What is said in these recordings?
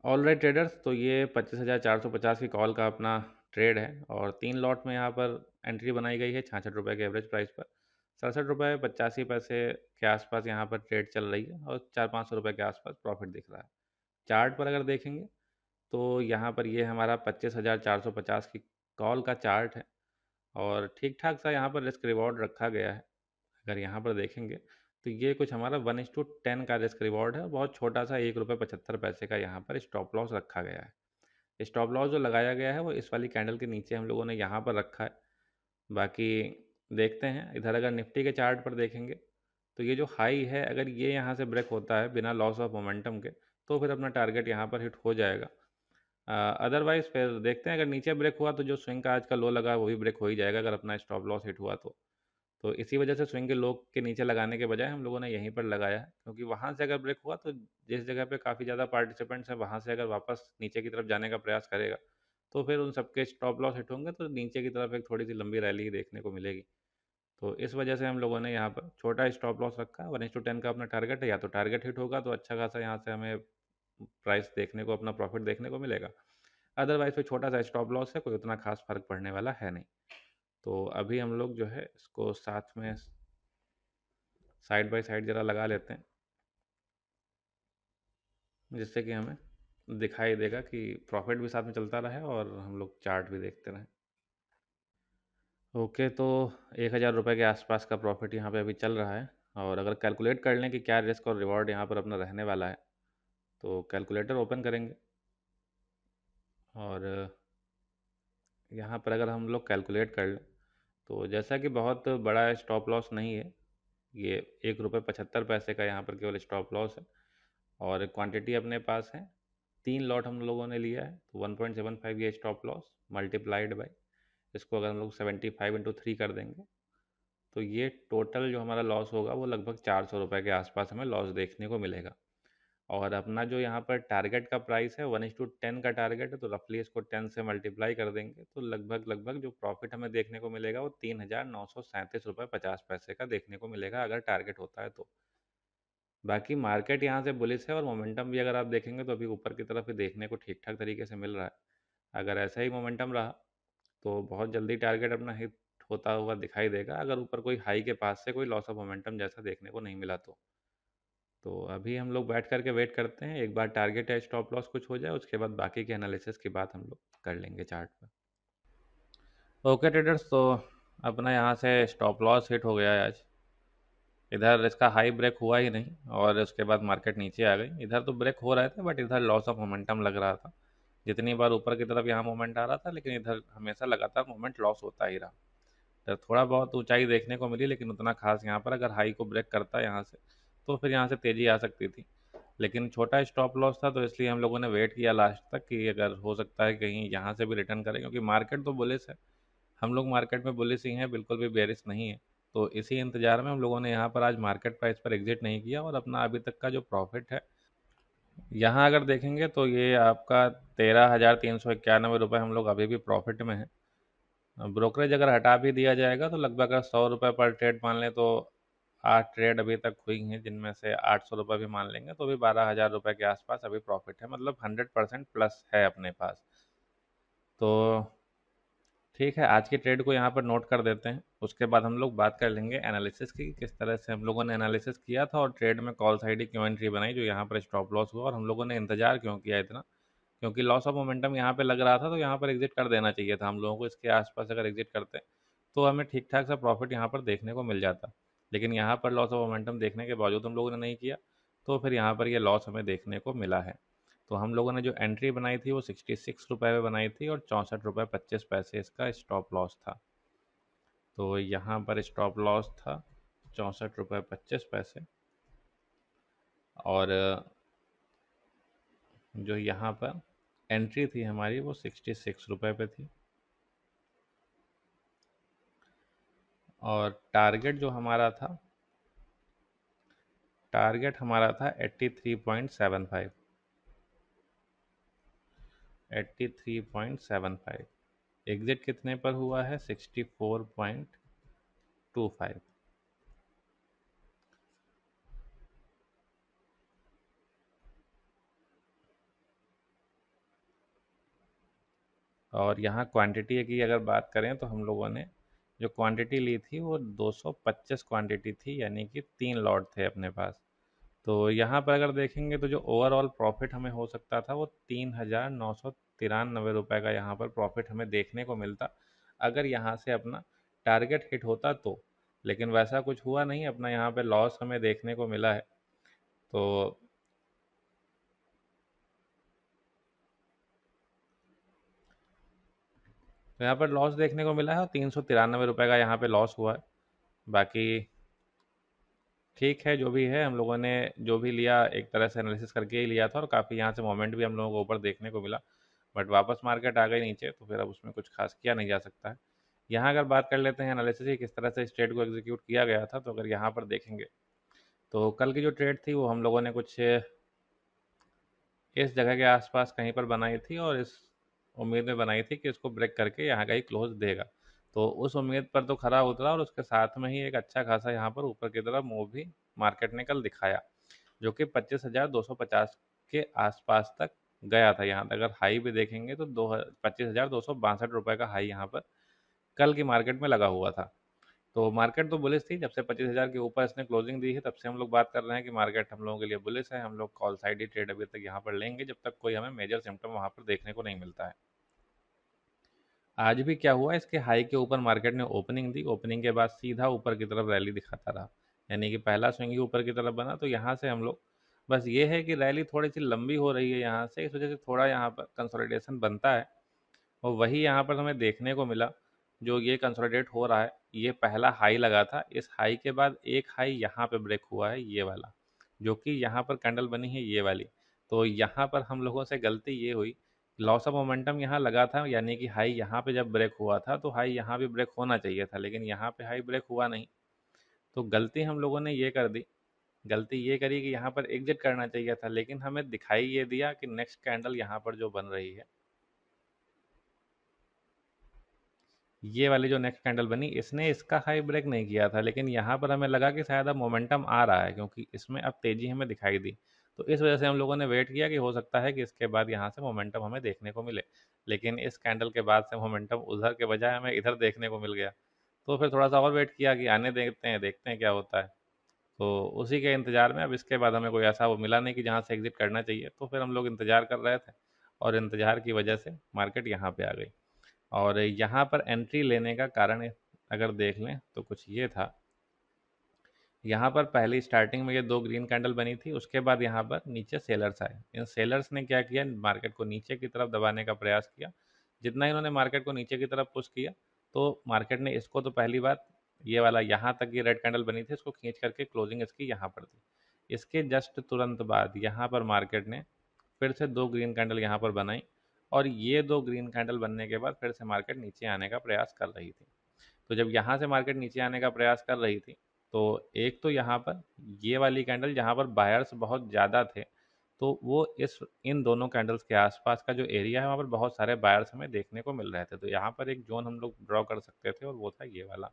All right traders, तो ये 25,450 की कॉल का अपना ट्रेड है और 3 लॉट में यहाँ पर एंट्री बनाई गई है 66 रुपये के एवरेज प्राइस पर। 67 रुपये 85 पैसे के आसपास यहाँ पर ट्रेड चल रही है और 400-500 रुपये के आसपास प्रॉफिट दिख रहा है। चार्ट पर अगर देखेंगे तो यहाँ पर ये हमारा 25,450 की कॉल का चार्ट है और ठीक-ठाक सा यहाँ पर रिस्क रिवॉर्ड रखा गया है। अगर यहाँ पर देखेंगे तो ये कुछ हमारा 1:10 का रिस्क रिवॉर्ड है और बहुत छोटा सा ₹1.75 का यहाँ पर स्टॉप लॉस रखा गया है। स्टॉप लॉस जो लगाया गया है वो इस वाली कैंडल के नीचे हम लोगों ने यहाँ पर रखा है। बाकी देखते हैं इधर अगर निफ्टी के चार्ट पर देखेंगे तो ये जो हाई है अगर ये यहाँ से ब्रेक होता है बिना लॉस ऑफ मोमेंटम के तो फिर अपना टारगेट यहाँ पर हिट हो जाएगा। अदरवाइज़ फिर देखते हैं अगर नीचे ब्रेक हुआ तो जो स्विंग का आज का लो लगा है वो भी ब्रेक हो ही जाएगा अगर अपना स्टॉप लॉस हिट हुआ तो। तो इसी वजह से स्विंग के लो के नीचे लगाने के बजाय हम लोगों ने यहीं पर लगाया है क्योंकि वहाँ से अगर ब्रेक हुआ तो जिस जगह पे काफ़ी ज़्यादा पार्टिसिपेंट्स हैं वहाँ से अगर वापस नीचे की तरफ जाने का प्रयास करेगा तो फिर उन सबके स्टॉप लॉस हिट होंगे तो नीचे की तरफ एक थोड़ी सी लंबी रैली ही देखने को मिलेगी। तो इस वजह से हम लोगों ने यहाँ पर छोटा स्टॉप लॉस रखा है। 1:10 का अपना टारगेट है, या तो टारगेट हिट होगा तो अच्छा खासा यहाँ से हमें प्राइस देखने को अपना प्रॉफिट देखने को मिलेगा। अदरवाइज फिर छोटा सा स्टॉप लॉस है, कोई उतना खास फर्क पड़ने वाला है नहीं। तो अभी हम लोग जो है इसको साथ में साइड बाय साइड ज़रा लगा लेते हैं जिससे कि हमें दिखाई देगा कि प्रॉफिट भी साथ में चलता रहे और हम लोग चार्ट भी देखते रहें। ओके, तो 1,000 रुपये के आसपास का प्रॉफिट यहाँ पे अभी चल रहा है और अगर कैलकुलेट कर लें कि क्या रिस्क और रिवॉर्ड यहाँ पर अपना रहने वाला है तो कैलकुलेटर ओपन करेंगे और यहाँ पर अगर हम लोग कैलकुलेट कर लें तो जैसा कि बहुत बड़ा स्टॉप लॉस नहीं है, ये ₹1.75 का यहाँ पर केवल स्टॉप लॉस है और क्वांटिटी अपने पास है 3 लॉट हम लोगों ने लिया है तो 1.75 ये स्टॉप लॉस मल्टीप्लाइड बाय इसको अगर हम लोग 75 इंटू 3 कर देंगे तो ये टोटल जो हमारा लॉस होगा वो लगभग 400 रुपये के आसपास हमें लॉस देखने को मिलेगा। और अपना जो यहाँ पर टारगेट का प्राइस है 1:10 का टारगेट है तो रफली इसको 10 से मल्टीप्लाई कर देंगे तो लगभग लगभग जो प्रॉफिट हमें देखने को मिलेगा वो 3,937 रुपये 50 पैसे का देखने को मिलेगा अगर टारगेट होता है तो। बाकी मार्केट यहाँ से बुलिश है और मोमेंटम भी अगर आप देखेंगे तो अभी ऊपर की तरफ ही देखने को ठीक ठाक तरीके से मिल रहा है। अगर ऐसा ही मोमेंटम रहा तो बहुत जल्दी टारगेट अपना हिट होता हुआ दिखाई देगा अगर ऊपर कोई हाई के पास से कोई लॉस ऑफ मोमेंटम जैसा देखने को नहीं मिला तो अभी हम लोग बैठ करके वेट करते हैं एक बार टारगेट या स्टॉप लॉस कुछ हो जाए उसके बाद बाकी के एनालिसिस की बात हम लोग कर लेंगे चार्ट पर। ओके ट्रेडर्स, तो अपना यहाँ से स्टॉप लॉस हिट हो गया है आज। इधर इसका हाई ब्रेक हुआ ही नहीं और उसके बाद मार्केट नीचे आ गई। इधर तो ब्रेक हो रहे थे बट इधर लॉस ऑफ मोमेंटम लग रहा था। जितनी बार ऊपर की तरफ यहाँ मोमेंट आ रहा था लेकिन इधर हमेशा लगातार मोमेंट लॉस होता ही रहा। इधर थोड़ा बहुत ऊंचाई देखने को मिली लेकिन उतना खास यहाँ पर अगर हाई को ब्रेक करता यहाँ से तो फिर यहाँ से तेज़ी आ सकती थी। लेकिन छोटा स्टॉप लॉस था तो इसलिए हम लोगों ने वेट किया लास्ट तक कि अगर हो सकता है कहीं यहाँ से भी रिटर्न करें क्योंकि मार्केट तो बुलिश है। हम लोग मार्केट में बुलिश ही हैं, बिल्कुल भी बेरिश नहीं है। तो इसी इंतजार में हम लोगों ने यहाँ पर आज मार्केट प्राइस पर एग्जिट नहीं किया और अपना अभी तक का जो प्रॉफिट है यहाँ अगर देखेंगे तो ये आपका 13,391 रुपये हम लोग अभी भी प्रॉफिट में है। ब्रोकरेज अगर हटा भी दिया जाएगा तो लगभग अगर 100 रुपये पर ट्रेड मान लें तो 8 ट्रेड अभी तक हुई हैं जिनमें से 800 रुपये भी मान लेंगे तो भी 12,000 रुपये के आसपास अभी प्रॉफिट है, मतलब 100% प्लस है अपने पास। तो ठीक है, आज की ट्रेड को यहाँ पर नोट कर देते हैं, उसके बाद हम लोग बात कर लेंगे एनालिसिस की किस तरह से हम लोगों ने एनालिसिस किया था और ट्रेड में कॉल साइड क्यों एंट्री बनाई जो यहाँ पर स्टॉप लॉस हुआ और हम लोगों ने इंतजार क्यों किया इतना। क्योंकि लॉस ऑफ मोमेंटम यहाँ पे लग रहा था तो यहाँ पर एग्जिट कर देना चाहिए था हम लोगों को। इसके आसपास अगर एग्जिट करते तो हमें ठीक ठाक सा प्रॉफिट यहाँ पर देखने को मिल जाता। लेकिन यहाँ पर लॉस ऑफ मोमेंटम देखने के बावजूद हम लोगों ने नहीं किया तो फिर यहाँ पर ये लॉस हमें देखने को मिला है। तो हम लोगों ने जो एंट्री बनाई थी वो 66 रुपये में बनाई थी और 64 रुपये 25 पैसे इसका स्टॉप लॉस था। तो यहाँ पर स्टॉप लॉस था 64 रुपये 25 पैसे और जो यहाँ पर एंट्री थी हमारी वो 66 रुपये पे थी और टारगेट जो हमारा था, टारगेट हमारा था 83.75। 83.75 एग्जिट कितने पर हुआ है? 64.25। और यहाँ क्वांटिटी की अगर बात करें तो हम लोगों ने जो क्वांटिटी ली थी वो 225 क्वांटिटी थी, यानी कि 3 लॉट थे अपने पास। तो यहाँ पर अगर देखेंगे तो जो ओवरऑल प्रॉफिट हमें हो सकता था वो 3,993 रुपये का यहाँ पर प्रॉफिट हमें देखने को मिलता, अगर यहाँ से अपना टारगेट हिट होता तो। लेकिन वैसा कुछ हुआ नहीं, अपना यहाँ पे लॉस हमें देखने को मिला है। तो यहाँ पर लॉस देखने को मिला है और 393 रुपये का यहाँ पे लॉस हुआ है। बाकी ठीक है, जो भी है, हम लोगों ने जो भी लिया एक तरह से एनालिसिस करके ही लिया था, और काफ़ी यहाँ से मोमेंट भी हम लोगों को ऊपर देखने को मिला। बट वापस मार्केट आ गई नीचे, तो फिर अब उसमें कुछ खास किया नहीं जा सकता है। यहाँ अगर बात कर लेते हैं एनालिसिस की किस तरह से इस ट्रेड को एग्जीक्यूट किया गया था, तो अगर यहाँ पर देखेंगे तो कल की जो ट्रेड थी वो हम लोगों ने कुछ इस जगह के आसपास कहीं पर बनाई थी, और इस उम्मीद में बनाई थी कि इसको ब्रेक करके यहाँ का ही क्लोज देगा। तो उस उम्मीद पर तो खरा उतरा, और उसके साथ में ही एक अच्छा खासा यहाँ पर ऊपर की तरफ मूव भी मार्केट ने कल दिखाया, जो कि 25,250 के आसपास तक गया था। यहाँ तक अगर हाई भी देखेंगे तो 25,262 का हाई यहाँ पर कल की मार्केट में लगा हुआ था। तो मार्केट तो बुलिश थी, जब से 25,000 के ऊपर इसने क्लोजिंग दी है तब से हम लोग बात कर रहे हैं कि मार्केट हम लोगों के लिए बुलिश है। हम लोग कॉल साइड ही ट्रेड अभी तक यहाँ पर लेंगे जब तक कोई हमें मेजर सिम्टम वहाँ पर देखने को नहीं मिलता है। आज भी क्या हुआ, इसके हाई के ऊपर मार्केट ने ओपनिंग दी, ओपनिंग के बाद सीधा ऊपर की तरफ रैली दिखाता रहा, यानी कि पहला स्विंग ही ऊपर की तरफ बना। तो यहाँ से हम लोग, बस ये है कि रैली थोड़ी सी लंबी हो रही है यहाँ से, इस वजह से थोड़ा यहाँ पर कंसोलिडेशन बनता है, और वही यहाँ पर हमें देखने को मिला। जो ये कंसोलिडेट हो रहा है, ये पहला हाई लगा था, इस हाई के बाद एक हाई यहाँ पे ब्रेक हुआ है, ये वाला, जो कि यहाँ पर कैंडल बनी है ये वाली। तो यहाँ पर हम लोगों से गलती ये हुई, लॉस ऑफ मोमेंटम यहाँ लगा था, यानी कि हाई यहाँ पे जब ब्रेक हुआ था तो हाई यहाँ भी ब्रेक होना चाहिए था, लेकिन यहाँ पे हाई ब्रेक हुआ नहीं। तो गलती हम लोगों ने ये कर दी, गलती ये करी कि यहाँ पर एग्जिट करना चाहिए था, लेकिन हमें दिखाई ये दिया कि नेक्स्ट कैंडल यहाँ पर जो बन रही है, ये वाली जो नेक्स्ट कैंडल बनी, इसने इसका हाई ब्रेक नहीं किया था, लेकिन यहाँ पर हमें लगा कि शायद अब मोमेंटम आ रहा है, क्योंकि इसमें अब तेज़ी हमें दिखाई दी। तो इस वजह से हम लोगों ने वेट किया कि हो सकता है कि इसके बाद यहाँ से मोमेंटम हमें देखने को मिले, लेकिन इस कैंडल के बाद से मोमेंटम उधर के बजाय हमें इधर देखने को मिल गया। तो फिर थोड़ा सा और वेट किया कि आने देते हैं, देखते हैं क्या होता है। तो उसी के इंतज़ार में अब इसके बाद हमें कोई ऐसा वो मिला नहीं कि जहाँ से एग्जिट करना चाहिए, तो फिर हम लोग इंतज़ार कर रहे थे, और इंतज़ार की वजह से मार्केट यहाँ पे आ गई। और यहाँ पर एंट्री लेने का कारण अगर देख लें तो कुछ ये था, यहाँ पर पहली स्टार्टिंग में ये दो ग्रीन कैंडल बनी थी, उसके बाद यहाँ पर नीचे सेलर्स आए। इन सेलर्स ने क्या किया, मार्केट को नीचे की तरफ दबाने का प्रयास किया। जितना इन्होंने मार्केट को नीचे की तरफ पुश किया, तो मार्केट ने इसको, तो पहली बात ये वाला यहाँ तक ये रेड कैंडल बनी थी, इसको खींच करके क्लोजिंग इसकी यहाँ पर दी। इसके जस्ट तुरंत बाद यहाँ पर मार्केट ने फिर से दो ग्रीन कैंडल यहाँ पर बनाई, और ये दो ग्रीन कैंडल बनने के बाद फिर से मार्केट नीचे आने का प्रयास कर रही थी। तो जब यहाँ से मार्केट नीचे आने का प्रयास कर रही थी, तो एक तो यहाँ पर ये वाली कैंडल जहाँ पर बायर्स बहुत ज़्यादा थे, तो वो इस इन दोनों कैंडल्स के आसपास का जो एरिया है वहाँ पर बहुत सारे बायर्स हमें देखने को मिल रहे थे। तो यहाँ पर एक जोन हम लोग ड्रॉ कर सकते थे, और वो था ये वाला,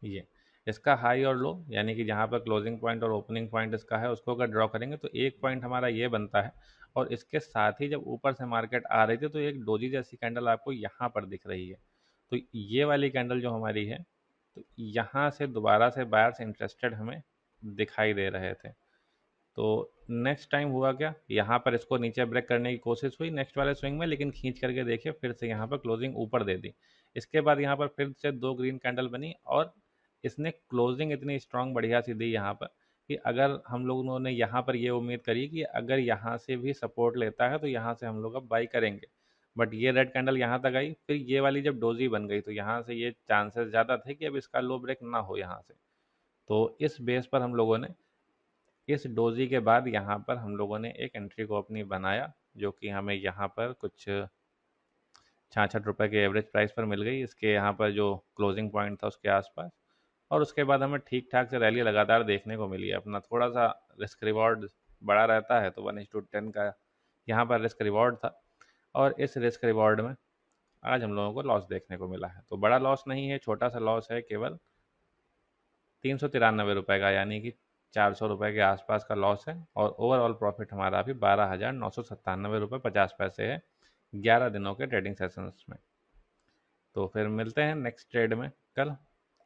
ये इसका हाई और लो, यानी कि जहाँ पर क्लोजिंग पॉइंट और ओपनिंग पॉइंट इसका है, उसको अगर ड्रॉ करेंगे तो एक पॉइंट हमारा ये बनता है। और इसके साथ ही जब ऊपर से मार्केट आ रही थी तो एक डोजी जैसी कैंडल आपको यहाँ पर दिख रही है। तो ये वाली कैंडल जो हमारी है, तो यहाँ से दोबारा से बायर्स इंटरेस्टेड हमें दिखाई दे रहे थे। तो नेक्स्ट टाइम हुआ क्या, यहाँ पर इसको नीचे ब्रेक करने की कोशिश हुई नेक्स्ट वाले स्विंग में, लेकिन खींच करके देखिए फिर से यहाँ पर क्लोजिंग ऊपर दे दी। इसके बाद यहाँ पर फिर से दो ग्रीन कैंडल बनी, और इसने क्लोजिंग इतनी स्ट्रांग बढ़िया सी दी यहाँ पर, कि अगर हम लोगों ने यहाँ पर ये उम्मीद करी कि अगर यहाँ से भी सपोर्ट लेता है तो यहाँ से हम लोग अब बाई करेंगे। बट ये रेड कैंडल यहाँ तक आई, फिर ये वाली जब डोजी बन गई, तो यहाँ से ये चांसेस ज़्यादा थे कि अब इसका लो ब्रेक ना हो यहाँ से। तो इस बेस पर हम लोगों ने इस डोजी के बाद यहाँ पर हम लोगों ने एक एंट्री को अपनी बनाया, जो कि हमें यहाँ पर कुछ 66 रुपये के एवरेज प्राइस पर मिल गई, इसके यहाँ पर जो क्लोजिंग पॉइंट था उसके आसपास। और उसके बाद हमें ठीक ठाक से रैली लगातार देखने को मिली। अपना थोड़ा सा रिस्क रिवॉर्ड बड़ा रहता है, तो 1:10 का यहाँ पर रिस्क रिवॉर्ड था, और इस रिस्क रिवॉर्ड में आज हम लोगों को लॉस देखने को मिला है। तो बड़ा लॉस नहीं है, छोटा सा लॉस है, केवल 393 रुपये का, यानी कि ₹400 के आसपास का लॉस है और ओवरऑल प्रॉफिट हमारा अभी 12,997 रुपये 50 पैसे है 11 दिनों के ट्रेडिंग सेशंस में। तो फिर मिलते हैं नेक्स्ट ट्रेड में कल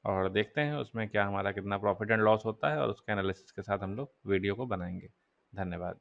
और देखते हैं उसमें क्या हमारा कितना प्रॉफिट एंड लॉस होता है और उसके एनालिसिस के साथ हम लोग वीडियो को बनाएंगे। धन्यवाद।